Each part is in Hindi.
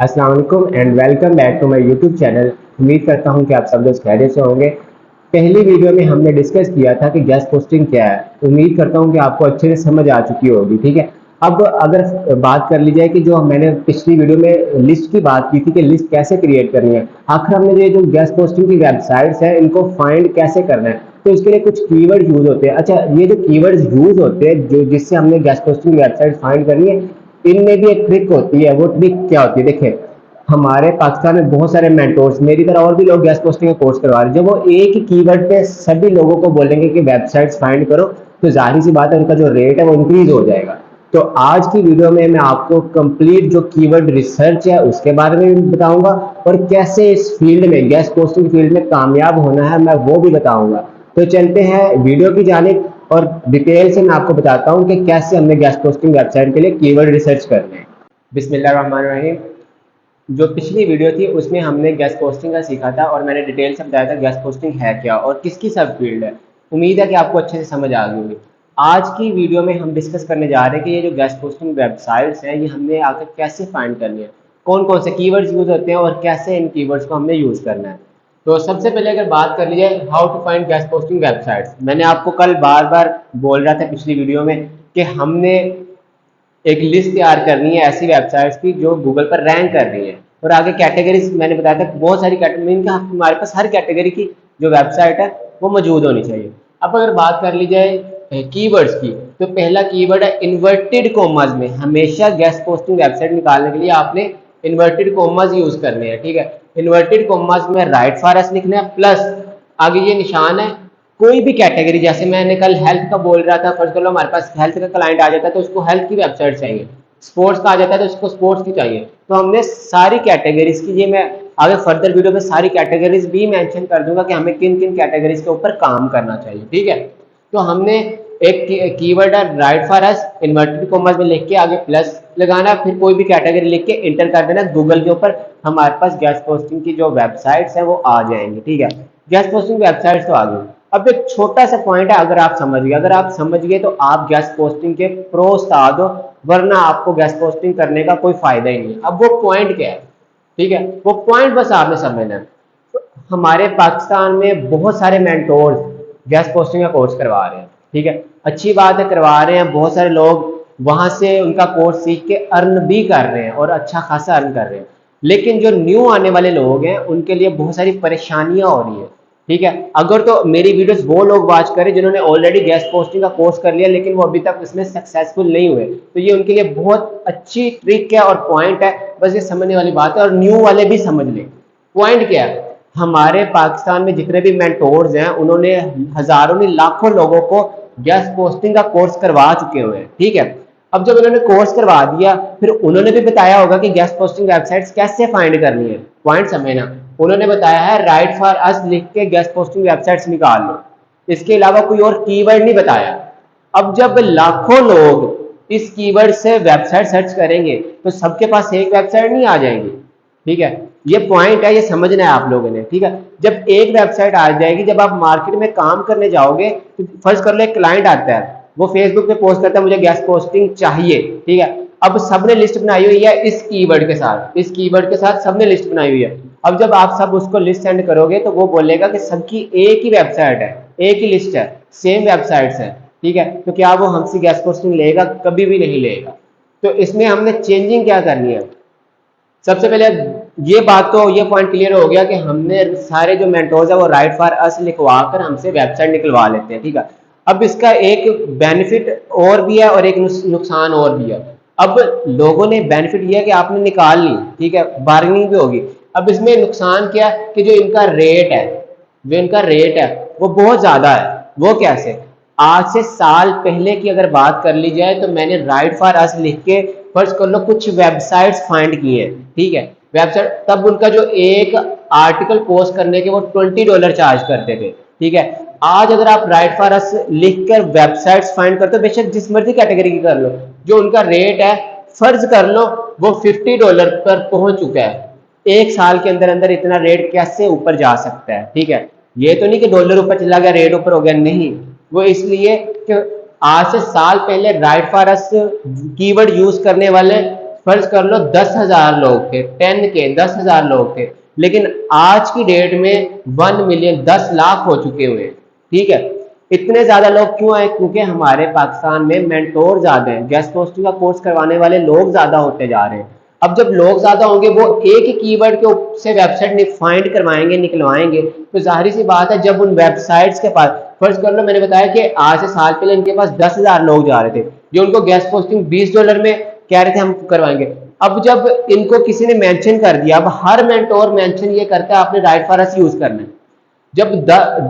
अस्सलाम वालेकुम and welcome back to my YouTube channel. उम्मीद करता हूं कि आप सब लोग खैरियत से होंगे। पहली वीडियो में हमने डिस्कस किया था कि गेस्ट पोस्टिंग क्या है। उम्मीद करता हूं कि आपको अच्छे से समझ आ चुकी होगी। ठीक है, अब अगर बात कर ली जाए कि जो मैंने पिछली वीडियो में लिस्ट की बात की थी कि लिस्ट कैसे क्रिएट करनी है, आखिर हमने ये जो गेस्ट पोस्टिंग की वेबसाइट्स है इनको फाइंड कैसे करना है, तो इसके लिए कुछ कीवर्ड यूज होते हैं। अच्छा, ये जो कीवर्ड्स यूज होते हैं जो जिससे हमने गेस्ट पोस्टिंग वेबसाइट फाइंड करनी है, इनमें भी एक ट्रिक होती है। वो ट्रिक क्या होती है, देखिए हमारे पाकिस्तान में बहुत सारे मेंटोर्स, मेरी तरह और भी लोग गेस्ट पोस्टिंग का कोर्स करवा रहे हैं। जब वो एक ही कीवर्ड पे सभी लोगों को बोलेंगे कि वेबसाइट्स फाइंड करो, तो जाहिर सी बात है उनका जो रेट है वो इंक्रीज हो जाएगा। तो आज की वीडियो में मैं आपको कंप्लीट जो कीवर्ड रिसर्च है उसके बारे में भी बताऊंगा, और कैसे इस फील्ड में, गेस्ट पोस्टिंग फील्ड में कामयाब होना है, मैं वो भी बताऊंगा। तो चलते हैं वीडियो की जानिब और डिटेल से मैं आपको बताता हूं कि कैसे हमने गेस्ट पोस्टिंग वेबसाइट के लिए कीवर्ड रिसर्च करना है। बिस्मिल्लाहिर्रहमानिर्रहीम। जो पिछली वीडियो थी उसमें हमने गेस्ट पोस्टिंग का सीखा था और मैंने डिटेल से बताया था गेस्ट पोस्टिंग है क्या और किसकी सब फील्ड है। उम्मीद है कि आपको अच्छे से समझ आ गई होगी। आज की वीडियो में हम डिस्कस करने जा रहे हैं कि ये जो गेस्ट पोस्टिंग वेबसाइट्स हैं ये हमने आकर कैसे फाइंड करनी है, कौन कौन से कीवर्ड्स यूज होते हैं और कैसे इन कीवर्ड्स को हमने यूज करना है। तो सबसे पहले अगर बात कर ली जाए how to find guest posting websites, मैंने आपको कल बार बार बोल रहा था पिछली वीडियो में कि हमने एक लिस्ट तैयार करनी है ऐसी वेबसाइट्स की जो गूगल पर रैंक कर रही है, और आगे कैटेगरीज मैंने बताया था बहुत सारी कैटेगरी, इनका हमारे पास हर कैटेगरी की जो वेबसाइट है वो मौजूद होनी चाहिए। अब अगर बात कर ली जाए कीवर्ड्स की, तो पहला कीवर्ड है इन्वर्टेड कोमास में। हमेशा गेस्ट पोस्टिंग वेबसाइट निकालने के लिए आपने इन्वर्टेड कोमास यूज करने हैं। ठीक है, इन्वर्टेड कोमास में राइट फॉर अस लिखना है, प्लस आगे ये निशान है। कोई भी कैटेगरी, जैसे मैंने कल हेल्थ का बोल रहा था, फर्स्ट कर लो हमारे पास हेल्थ का क्लाइंट आ जाता है तो उसको हेल्थ की वेबसाइट चाहिए, स्पोर्ट्स का आ जाता है तो उसको स्पोर्ट्स की चाहिए। तो हमने सारी कैटेगरीज की, ये मैं आगे फर्दर वीडियो में सारी कैटेगरीज भी मेंशन कर दूंगा कि हमें किन किन कैटेगरीज के ऊपर काम करना चाहिए। ठीक है, तो हमने एक कीवर्ड है right for us, inverted commas में लिख के आगे प्लस लगाना, फिर कोई भी कैटेगरी लिख के इंटर कर देना गूगल के ऊपर, हमारे पास गेस्ट पोस्टिंग की जो वेबसाइट्स है वो आ जाएंगी। ठीक है, गेस्ट पोस्टिंग वेबसाइट्स तो आ गई। अब एक छोटा सा पॉइंट है, अगर आप समझ गए, अगर आप समझ गए तो आप गेस्ट पोस्टिंग के प्रो उस्ताद हो, वरना आपको गेस्ट पोस्टिंग करने का कोई फायदा ही नहीं। अब वो पॉइंट क्या है, ठीक है, वो पॉइंट बस आपने समझना है। तो हमारे पाकिस्तान में बहुत सारे मेंटोर्स गेस्ट पोस्टिंग का कोर्स करवा रहे हैं। ठीक है, अच्छी बात है, करवा रहे हैं, बहुत सारे लोग वहां से उनका कोर्स सीख के अर्न भी कर रहे हैं और अच्छा खासा अर्न कर रहे हैं। लेकिन जो न्यू आने वाले लोग हैं उनके लिए बहुत सारी परेशानियां हो रही है। ठीक है, अगर तो मेरी वीडियोस वो लोग वॉच करें जिन्होंने ऑलरेडी गेस्ट पोस्टिंग का कोर्स कर लिया लेकिन वो अभी तक इसमें सक्सेसफुल नहीं हुए, तो ये उनके लिए बहुत अच्छी ट्रिक है और पॉइंट है। बस ये समझने वाली बात है और न्यू वाले भी समझ लें। पॉइंट क्या है, हमारे पाकिस्तान में जितने भी मेंटोर्स हैं उन्होंने हजारों नहीं लाखों लोगों को गेस्ट पोस्टिंग का कोर्स करवा चुके हुए हैं। ठीक है, अब जब उन्होंने कोर्स करवा दिया फिर उन्होंने भी बताया होगा कि गेस्ट पोस्टिंग वेबसाइट्स कैसे फाइंड करनी है। पॉइंट समझना, उन्होंने बताया है राइट फॉर अस लिख के गेस्ट पोस्टिंग वेबसाइट्स निकाल लो, इसके अलावा कोई और कीवर्ड नहीं बताया। अब जब लाखों लोग इस कीवर्ड से वेबसाइट सर्च करेंगे तो सबके पास एक वेबसाइट नहीं आ जाएगी। ठीक है, ये पॉइंट है, ये समझना है आप लोगों ने। ठीक है, जब एक वेबसाइट आ जाएगी, जब आप मार्केट में काम करने जाओगे तो फर्ज कर लो एक क्लाइंट आता है, वो फेसबुक पे पोस्ट करता है मुझे गेस्ट पोस्टिंग चाहिए। ठीक है, अब सबने लिस्ट बनाई हुई है इस कीवर्ड के साथ, इस कीवर्ड के साथ सबने लिस्ट बनाई हुई है। अब जब आप सब उसको लिस्ट सेंड करोगे तो वो बोलेगा कि सबकी एक ही वेबसाइट है, एक ही लिस्ट है, सेम वेबसाइट्स है। ठीक है, तो क्या वो हमसे गेस्ट पोस्टिंग लेगा? कभी भी नहीं लेगा। तो इसमें हमने चेंजिंग क्या करनी है, सबसे पहले ये बात तो, ये पॉइंट क्लियर हो गया कि हमने सारे जो मेंटोर्स है वो राइट फॉर अस लिखवा कर हमसे वेबसाइट निकलवा लेते हैं। ठीक है, अब इसका एक बेनिफिट और भी है और एक नुकसान और भी है। अब लोगों ने बेनिफिट ये है कि आपने निकाल ली, ठीक है, बार्गेनिंग भी होगी। अब इसमें नुकसान क्या है कि जो इनका रेट है, जो इनका रेट है वो बहुत ज्यादा है। वो कैसे, आज से साल पहले की अगर बात कर ली जाए तो मैंने राइट फॉर अस लिख के फर्ज कर लो कुछ वेबसाइट्स फाइंड किए। ठीक है, वेबसाइट तब उनका जो एक आर्टिकल पोस्ट करने के वो $20 चार्ज करते थे। ठीक है, आज अगर आप राइट फॉर अस लिख कर वेबसाइट्स फाइंड करते हो, बेशक जिस मर्जी कैटेगरी की कर लो, जो उनका रेट है फर्ज कर लो वो $50 पर पहुंच चुका है। एक साल के अंदर अंदर इतना रेट कैसे ऊपर जा सकता है? ठीक है, ये तो नहीं कि डॉलर ऊपर चला गया रेट ऊपर हो गया, नहीं, वो इसलिए कि आज से साल पहले right for us keyword use करने वाले फर्ज कर लो 10,000 लोग थे, 10,000 लोग थे, लेकिन आज की डेट में 1 मिलियन 10 लाख हो चुके हुए, ठीक है। इतने ज्यादा लोग क्यों आए? क्योंकि हमारे पाकिस्तान में मेंटोर ज्यादा है, गेस्ट पोस्टिंग का कोर्स करवाने वाले लोग ज्यादा होते जा रहे हैं। अब जब लोग ज्यादा होंगे, वो एक ही कीवर्ड के से वेबसाइट फाइंड करवाएंगे, निकलवाएंगे, तो जाहिर सी बात है जब उन वेबसाइट्स के पास, फर्ज कर लो मैंने बताया कि आज से साल पहले इनके पास 10,000 लोग जा रहे थे, जो उनको गेस्ट पोस्टिंग $20 में कह रहे थे हम करवाएंगे। अब जब इनको किसी ने मेंशन कर दिया, अब हर मेंटोर मेंशन ये करता है आपने राइट फॉर अस यूज करना है। जब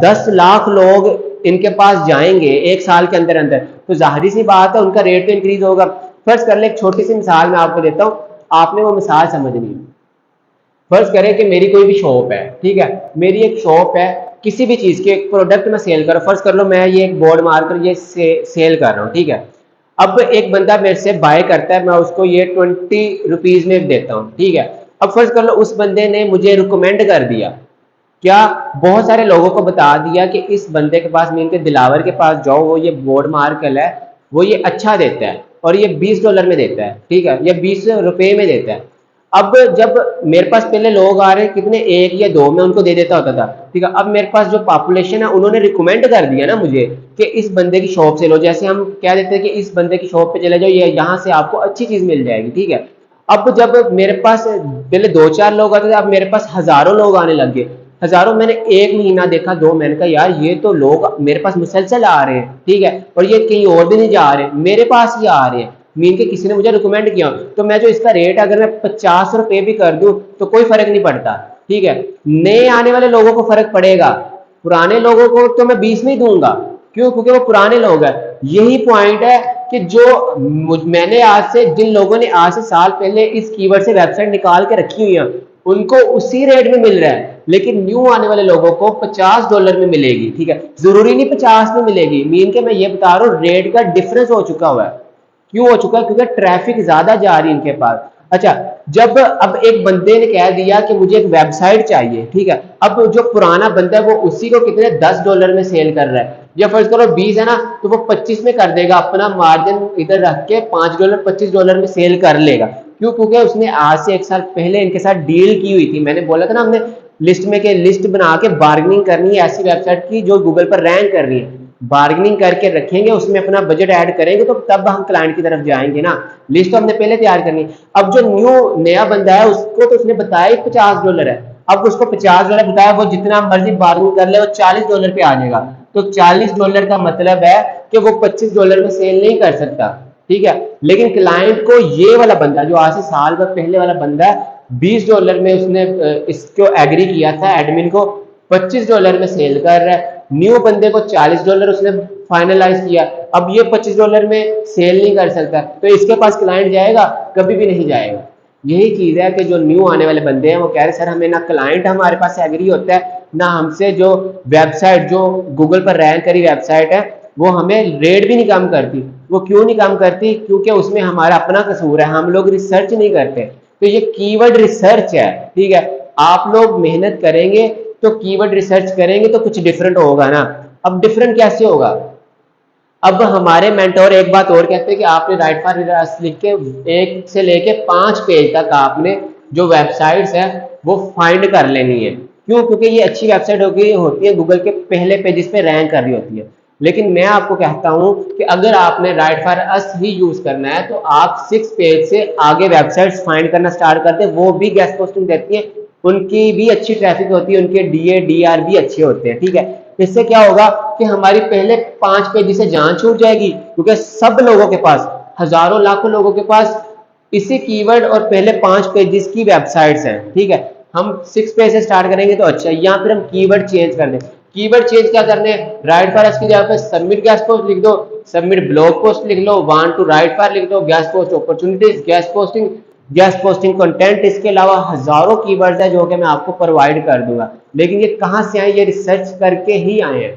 10 लाख लोग इनके पास जाएंगे एक साल के अंदर अंदर, तो जाहिर सी बात है उनका रेट तो इंक्रीज होगा। फर्ज कर ले, एक छोटी सी मिसाल मैं आपको देता हूँ, आपने वो मिसाल समझनी है। फर्ज करें कि मेरी कोई भी शॉप है, ठीक है, मेरी एक शॉप है, किसी भी चीज के एक प्रोडक्ट मैं सेल कर रहा हूँ। फर्ज कर लो मैं ये एक बोर्ड मारकर ये सेल कर रहा हूँ, ठीक है। अब एक बंदा मेरे से बाय करता है, मैं उसको ये 20 रुपीज में देता हूँ, ठीक है। अब फर्ज कर लो उस बंदे ने मुझे रिकमेंड कर दिया, क्या, बहुत सारे लोगों को बता दिया कि इस बंदे के पास, मीन के दिलावर के पास जाओ, वो ये बोर्ड मार्कल है, वो ये अच्छा देता है और ये $20 में देता है, ठीक है, या ₹20 में देता है। अब जब मेरे पास पहले लोग आ रहे हैं कितने, एक या दो, मैं उनको दे देता होता था, ठीक है। अब मेरे पास जो पॉपुलेशन है, उन्होंने रिकमेंड कर दिया ना मुझे कि इस बंदे की शॉप से लो, जैसे हम कह देते हैं कि इस बंदे की शॉप पे चले जाओ, ये यहाँ से आपको अच्छी चीज मिल जाएगी, ठीक है। अब जब मेरे पास पहले 2-4 लोग आते थे, अब मेरे पास हजारों लोग आने लग गए, हजारों। मैंने 1 महीना देखा, 2 महीने का, यार ये तो लोग मेरे पास मुसलसल आ रहे हैं, ठीक है, और ये कहीं और भी नहीं जा रहे, मेरे पास ही आ रहे हैं, मीन के किसी ने मुझे रिकमेंड किया। तो मैं जो इसका रेट अगर मैं ₹50 भी कर दूं तो कोई फर्क नहीं पड़ता, ठीक है। नए आने वाले लोगों को फर्क पड़ेगा, पुराने लोगों को तो मैं 20 में ही दूंगा, क्यों? क्योंकि वो पुराने लोग हैं। यही पॉइंट है कि जो मैंने आज से, जिन लोगों ने आज से साल पहले इस कीवर्ड से वेबसाइट निकाल के रखी हुई है, उनको उसी रेट में मिल रहा है, लेकिन न्यू आने वाले लोगों को $50 में मिलेगी, ठीक है। जरूरी नहीं 50 में मिलेगी, मीन के मैं ये बता रहा हूँ रेट का डिफरेंस हो चुका हुआ है। क्यों हो चुका है? क्योंकि ट्रैफिक ज्यादा जा रही है इनके पास। अच्छा, जब अब एक बंदे ने कह दिया कि मुझे एक वेबसाइट चाहिए, ठीक है, अब जो पुराना बंदा है वो उसी को कितने $10 में सेल कर रहा है, या फर्ज करो 20 है ना, तो वो 25 में कर देगा, अपना मार्जिन इधर रख के $5 $25 में सेल कर लेगा। क्यों? क्योंकि उसने आज से 1 साल पहले इनके साथ डील की हुई थी। मैंने बोला था ना, हमने लिस्ट में के लिस्ट बना के बार्गेनिंग करनी है ऐसी वेबसाइट की जो गूगल पर रैंक कर रही है, बार्गेनिंग करके रखेंगे, उसमें अपना बजट ऐड करेंगे, तो तब हम क्लाइंट की तरफ जाएंगे ना। लिस्ट तो हमने पहले तैयार करनी। अब जो नया बंदा है उसको तो उसने बताया ही $50 है, अब उसको $50 बताया, वो जितना मर्जी बार्गेनिंग कर ले वो $40 पे आ जाएगा। तो $40 का मतलब है कि वो $25 में सेल नहीं कर सकता, ठीक है। लेकिन क्लाइंट को ये वाला बंदा जो आज से साल भर पहले वाला बंदा है, $20 में उसने इसको एग्री किया था, एडमिन को $25 में सेल कर रहा है। न्यू बंदे को $40 उसने फाइनलाइज किया, अब ये $25 में सेल नहीं कर सकता, तो इसके पास क्लाइंट जाएगा? कभी भी नहीं जाएगा। यही चीज है कि जो न्यू आने वाले बंदे हैं वो कह रहे सर हमें ना क्लाइंट हमारे पास एग्री होता है, ना हमसे जो वेबसाइट जो गूगल पर रैंक करी वेबसाइट है वो हमें रेट भी नहीं कम करती। वो क्यों नहीं कम करती? क्योंकि उसमें हमारा अपना कसूर है, हम लोग रिसर्च नहीं करते। तो ये कीवर्ड रिसर्च है, ठीक है। आप लोग मेहनत करेंगे तो कीवर्ड रिसर्च करेंगे तो कुछ डिफरेंट होगा ना। अब डिफरेंट कैसे होगा? अब हमारे मेंटोर एक बात और कहते हैं कि आपने राइट फॉर अस लिख के 1 से लेके 5 पेज तक आपने जो वेबसाइट्स है वो फाइंड कर लेनी है। क्यों? क्योंकि ये अच्छी वेबसाइट होती है, गूगल के पहले पेजेस पे रैंक कर रही होती है। लेकिन मैं आपको कहता हूं कि अगर आपने right for us he use करना है तो आप 6 पेज से आगे वेबसाइट्स फाइंड करना स्टार्ट करते हैं, वो भी गेस्ट पोस्टिंग देती है, उनकी भी अच्छी ट्रैफिक होती है, उनके डीए डीआर भी अच्छे होते हैं, ठीक है। इससे क्या होगा कि हमारी पहले 5 पेज से जान छूट जाएगी, क्योंकि सब लोगों के पास, हजारों लाखों लोगों के पास इसी कीवर्ड और पहले 5 पेजेस की वेबसाइट्स हैं, ठीक है। हम 6 पेज से स्टार्ट करेंगे तो अच्छा, या फिर हम कीवर्ड चेंज कर दें। कीवर्ड चेंज क्या करने हैं? राइट फॉर अस की जगह पे सबमिट गेस्ट पोस्ट लिख दो, सबमिट ब्लॉग पोस्ट लिख लो, वांट टू राइट फॉर लिख दो, guest post opportunities, guest posting content, इसके अलावा हजारों कीवर्ड्स है जो कि मैं आपको प्रोवाइड कर दूंगा। लेकिन ये कहां से आए? ये रिसर्च करके ही आए हैं।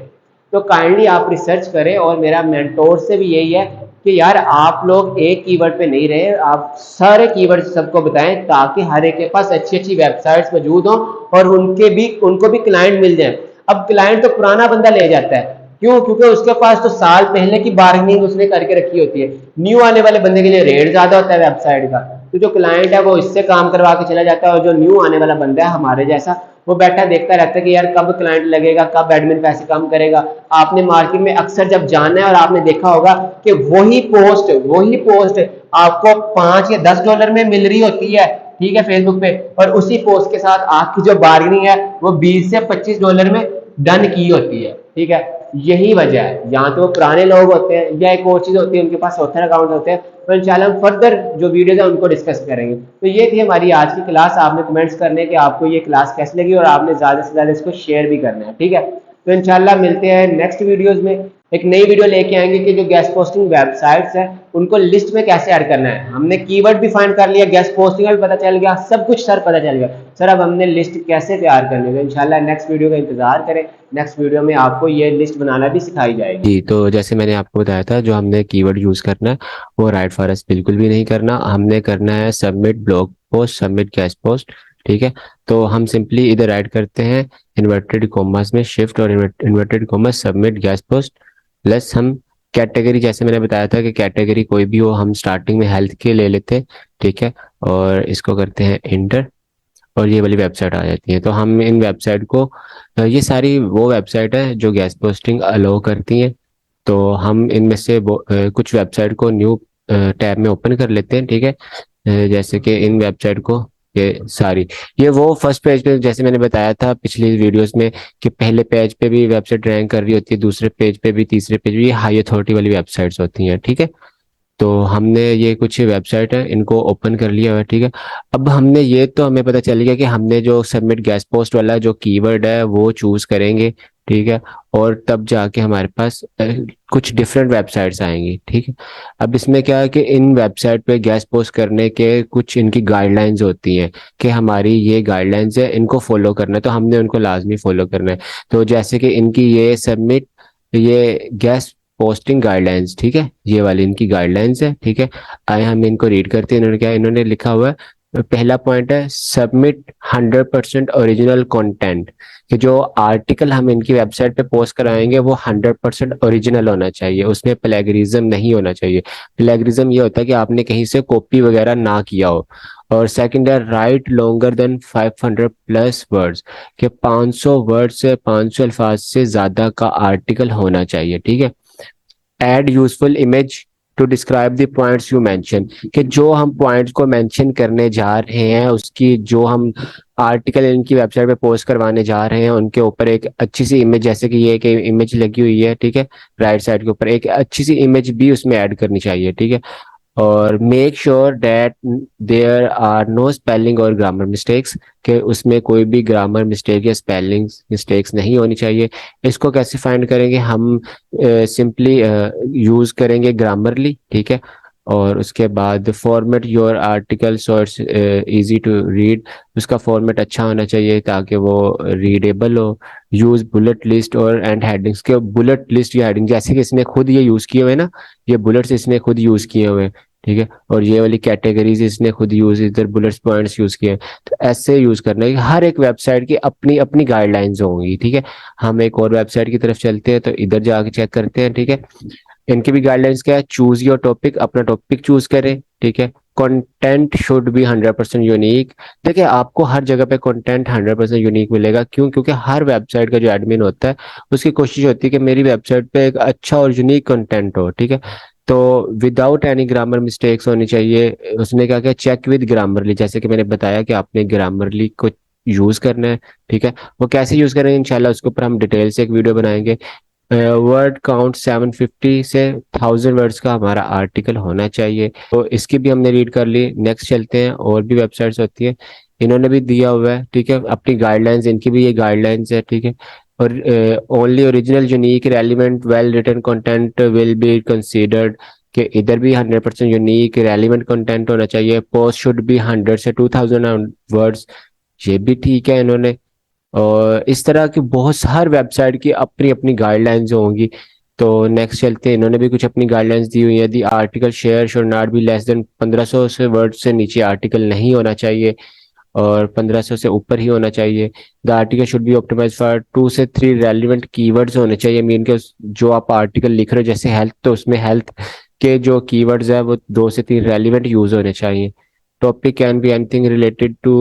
तो काइंडली आप रिसर्च करें, और मेरा मेंटोर से भी यही है कि यार आप लोग एक कीवर्ड पे नहीं रहे, आप सारे कीवर्ड सबको बताएं ताकि हर एक के पास अच्छी अच्छी वेबसाइट्स मौजूद हो और उनको भी क्लाइंट मिल जाए। अब क्लाइंट तो पुराना बंदा ले जाता है, क्यों? क्योंकि उसके पास तो साल पहले की बार्गेनिंग उसने करके रखी होती है। न्यू आने वाले बंदे के लिए रेट ज्यादा होता है वेबसाइट का, तो जो क्लाइंट है वो इससे काम करवा के चला जाता है, और जो न्यू आने वाला बंदा है हमारे जैसा, वो बैठा देखता रहता है कि यार कब क्लाइंट लगेगा, कब एडमिन पैसे कम करेगा। आपने मार्केट में अक्सर जब जाना है और आपने देखा होगा कि वही पोस्ट आपको 5 या 10 डॉलर में मिल रही होती है, ठीक है, फेसबुक पे, और उसी पोस्ट के साथ आपकी जो बार्गेनिंग है वो 20 से 25 डॉलर में डन की होती है, ठीक है। यही वजह है, या तो वो पुराने लोग होते हैं या एक और चीज होती है, उनके पास ऑथर अकाउंट होते हैं। तो इंशाल्लाह हम फर्दर जो वीडियोस है उनको डिस्कस करेंगे। तो ये थी हमारी आज की क्लास। आपने कमेंट्स करने कि आपको ये क्लास कैसी लगी, और आपने ज्यादा से ज्यादा इसको शेयर भी करना है, ठीक है। तो इंशाल्लाह मिलते हैं नेक्स्ट वीडियोस में। एक नई वीडियो लेके आएंगे कि जो गेस्ट पोस्टिंग वेबसाइट्स है उनको लिस्ट में कैसे ऐड करना है। हमने कीवर्ड भी फाइंड कर लिया, गेस्ट पोस्टिंग का भी पता चल गया, सब कुछ सर पता चल गया। सर अब हमने लिस्ट कैसे तैयार करनी है, तो इंशाल्लाह नेक्स्ट वीडियो का इंतजार करें। नेक्स्ट वीडियो में आपको ये लिस्ट बनाना भी सिखाई जाएगी। जी, तो जैसे मैंने आपको बताया था, जो हमने कीवर्ड यूज़ करना है वो राइट फॉरेस्ट बिल्कुल भी नहीं करना, हमने करना है submit blog post, submit guest post, ठीक है। तो हम सिंपली इधर ऐड करते हैं इन्वर्टेड कॉमर्स में शिफ्ट और inverted commas submit guest post plus हम कैटेगरी, जैसे मैंने बताया था कि कैटेगरी कोई भी हो, हम स्टार्टिंग में हेल्थ के ले लेते हैं, ठीक है। और इसको करते हैं इंटर, और ये वाली वेबसाइट आ जाती है। तो हम इन वेबसाइट को, ये सारी वो वेबसाइट है जो गेस्ट पोस्टिंग अलाउ करती हैं। तो हम इनमें से कुछ वेबसाइट को न्यू टैब में ओपन कर लेते हैं, ठीक है। जैसे कि इन वेबसाइट को, ये सारी, ये वो फर्स्ट पेज पे जैसे मैंने बताया था पिछली वीडियोस में कि पहले पेज पे भी वेबसाइट रैंक कर रही होती है, दूसरे पेज पे भी, तीसरे पेज भी, हाई अथॉरिटी वाली वेबसाइट्स होती हैं, ठीक है। तो हमने ये कुछ वेबसाइट है इनको ओपन कर लिया हुआ है, ठीक है। अब हमने ये, तो हमें पता चल गया कि हमने जो सबमिट गेस्ट पोस्ट वाला जो कीवर्ड है वो चूज करेंगे, ठीक है। और तब जाके हमारे पास कुछ डिफरेंट वेबसाइट्स आएंगी, ठीक है। अब इसमें क्या है कि इन वेबसाइट पे गेस्ट पोस्ट करने के कुछ इनकी गाइडलाइंस होती हैं कि हमारी ये गाइडलाइंस है, इनको फॉलो करना है, तो हमने उनको लाजमी फॉलो करना है। तो जैसे कि इनकी ये सबमिट, ये गेस्ट पोस्टिंग गाइडलाइंस, ठीक है, ये वाली इनकी गाइडलाइंस है, ठीक है। आए हम इनको रीड करते हैं। इन्होंने क्या, इन्होंने लिखा हुआ है, पहला पॉइंट है सबमिट 100% ओरिजिनल कंटेंट, कि जो आर्टिकल हम इनकी वेबसाइट पे पोस्ट कराएंगे वो 100% ओरिजिनल होना चाहिए, उसमें प्लेगरिज्म नहीं होना चाहिए। प्लेगरिज्म ये होता है कि आपने कहीं से कॉपी वगैरह ना किया हो। और सेकंड है right longer than 500 plus words, कि 500 वर्ड से, 500 अल्फाज से ज्यादा का आर्टिकल होना चाहिए, ठीक है। Add useful image to describe the points you mention, कि जो हम पॉइंट्स को मेंशन करने जा रहे हैं, उसकी जो हम आर्टिकल इनकी वेबसाइट पे पोस्ट करवाने जा रहे हैं उनके ऊपर एक अच्छी सी इमेज, जैसे कि ये एक इमेज लगी हुई है, ठीक है, राइट साइड के ऊपर एक अच्छी सी इमेज भी उसमें ऐड करनी चाहिए, ठीक है। और make sure that there are no spelling और ग्रामर मिस्टेक्स, कि उसमें कोई भी ग्रामर मिस्टेक या स्पेलिंग मिस्टेक्स नहीं होनी चाहिए। इसको कैसे फाइंड करेंगे, हम सिंपली यूज करेंगे ग्रामरली, ठीक है। और उसके बाद format your article so it's easy to read, उसका फॉर्मेट अच्छा होना चाहिए ताकि वो रीडेबल हो। यूज बुलेट लिस्ट और एंड हेडिंग्स, के बुलेट लिस्ट या हेडिंग, जैसे कि इसने खुद ये यूज किए हुए हैं ना, ये बुलेट्स इसने खुद यूज किए हुए हैं, ठीक है। और ये वाली कैटेगरीज इसने खुद यूज, इधर बुलेट्स पॉइंट्स यूज किए हैं। तो ऐसे यूज करना है, हर एक वेबसाइट की अपनी अपनी गाइडलाइंस होंगी, ठीक है। हम एक और वेबसाइट की तरफ चलते हैं, तो इधर जाके चेक करते हैं, ठीक है। इनकी भी गाइडलाइंस क्या है, चूज योर टॉपिक, अपना टॉपिक चूज करें, ठीक है। Content should be 100% unique. देखिए आपको हर जगह पे कंटेंट 100% यूनिक मिलेगा, क्यों? क्योंकि हर वेबसाइट का जो एडमिन होता है उसकी कोशिश होती है कि मेरी वेबसाइट पे एक अच्छा और यूनिक कंटेंट हो, ठीक है। तो विदाउट एनी ग्रामर मिस्टेक्स होनी चाहिए। उसने क्या किया, चेक विद ग्रामरली, जैसे कि मैंने बताया कि आपने ग्रामरली को यूज करना है, ठीक है। वो कैसे यूज करेंगे इंशाल्लाह उसके ऊपर हम डिटेल से एक वीडियो बनाएंगे। वर्ड काउंट 750 से 1000 वर्ड्स का हमारा आर्टिकल होना चाहिए। तो इसकी भी हमने रीड कर ली। नेक्स्ट चलते हैं, और भी वेबसाइट्स होती है, इन्होंने भी दिया हुआ है, ठीक है, अपनी गाइडलाइंस, इनकी भी ये गाइडलाइंस है, ठीक है। और only original unique relevant well written content will be considered, कि इधर भी 100% यूनिक रेलिवेंट कंटेंट होना चाहिए। पोस्ट शुड बी 100 से 2000 वर्ड्स, ये भी ठीक है इन्होंने। और इस तरह की बहुत हर वेबसाइट की अपनी अपनी गाइडलाइंस होंगी। तो नेक्स्ट चलते हैं, इन्होंने भी कुछ अपनी गाइडलाइंस दी हुई है। दी article share should not be less than 1500 से वर्ड से नीचे आर्टिकल नहीं होना चाहिए, और 1500 से ऊपर ही होना चाहिए। The article should be optimize for 2 से 3 रेलिवेंट कीवर्ड्स होने चाहिए। मीन के जो आप आर्टिकल लिख रहे हो, जैसे हेल्थ, तो उसमें हेल्थ के जो कीवर्ड्स है वो 2 से 3 रेलिवेंट यूज होने चाहिए। Topic can be anything related to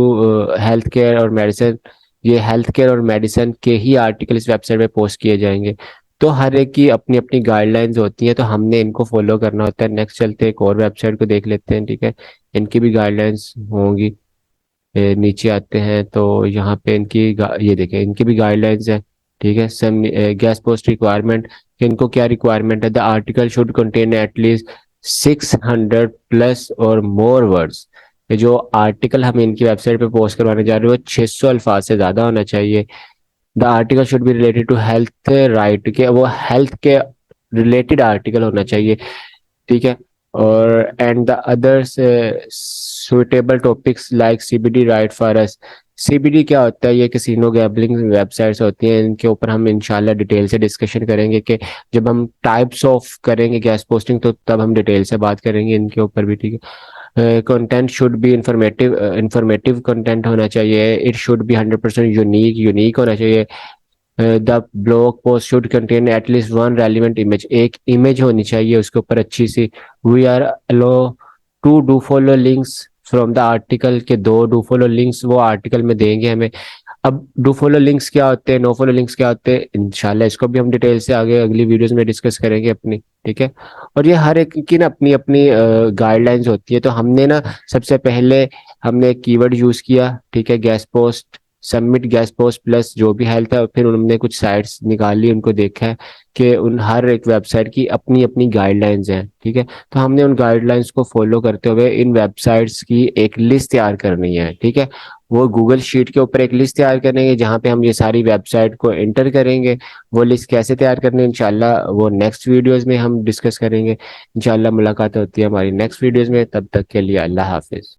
health care और मेडिसिन। ये हेल्थ केयर और मेडिसिन के ही आर्टिकल इस वेबसाइट पे पोस्ट किए जाएंगे। तो हर एक की अपनी अपनी गाइडलाइंस होती हैं, तो हमने इनको फॉलो करना होता है। नेक्स्ट चलते हैं, एक और वेबसाइट को देख लेते हैं, ठीक है। इनकी भी गाइडलाइंस होंगी। नीचे आते हैं तो यहाँ पे ये देखें, इनकी भी गाइडलाइंस है, ठीक है। सम गैस पोस्ट रिक्वायरमेंट, इनको क्या रिक्वायरमेंट है, the article should contain at least 600 plus और मोर वर्ड्स। ये जो आर्टिकल हम इनकी वेबसाइट पे पोस्ट करवाने जा रहे हैं वो 600 अल्फाज से ज्यादा होना चाहिए। The article should be related to health right, के वो हेल्थ के रिलेटेड आर्टिकल होना चाहिए, ठीक है। और and the others suitable topics like CBD right for us. CBD क्या होता है, ये कैसीनो गैम्बलिंग वेबसाइट्स होती हैं, इनके ऊपर हम इंशाल्लाह डिटेल से डिस्कशन करेंगे कि जब हम टाइप्स ऑफ करेंगे गैस पोस्टिंग तो तब हम डिटेल से बात करेंगे इनके ऊपर भी, ठीक है। Content should be informative content होना चाहिए। इट शुड बी 100% यूनिक होना चाहिए। The blog post should contain at least one relevant image, एक इमेज होनी चाहिए उसके ऊपर अच्छी सी। We are allow to do follow links from the article, के दो डू फॉलो लिंक्स वो आर्टिकल में देंगे हमें। अब डू फॉलो लिंक्स क्या होते हैं, नो फॉलो लिंक्स क्या होते हैं, इंशाल्लाह इसको भी हम डिटेल से आगे अगली वीडियोस में डिस्कस करेंगे अपनी, ठीक है। और ये हर एक की ना अपनी अपनी गाइडलाइंस होती है। तो हमने ना सबसे पहले हमने एक कीवर्ड यूज किया, ठीक है, gas post, submit gas post plus जो भी हेल्थ है। फिर उन्होंने कुछ साइट्स निकाली, उनको देखा है कि उन हर एक वेबसाइट की अपनी अपनी गाइडलाइंस हैं, ठीक है। तो हमने उन गाइडलाइंस को फॉलो करते हुए इन वेबसाइट्स की एक लिस्ट तैयार करनी है, ठीक है। वो गूगल शीट के ऊपर एक लिस्ट तैयार करेंगे जहाँ पे हम ये सारी वेबसाइट को एंटर करेंगे। वो लिस्ट कैसे तैयार करनी है इंशाल्लाह वो नेक्स्ट वीडियोस में हम डिस्कस करेंगे। इंशाल्लाह मुलाकात होती है हमारी नेक्स्ट वीडियोस में, तब तक के लिए अल्लाह हाफिज।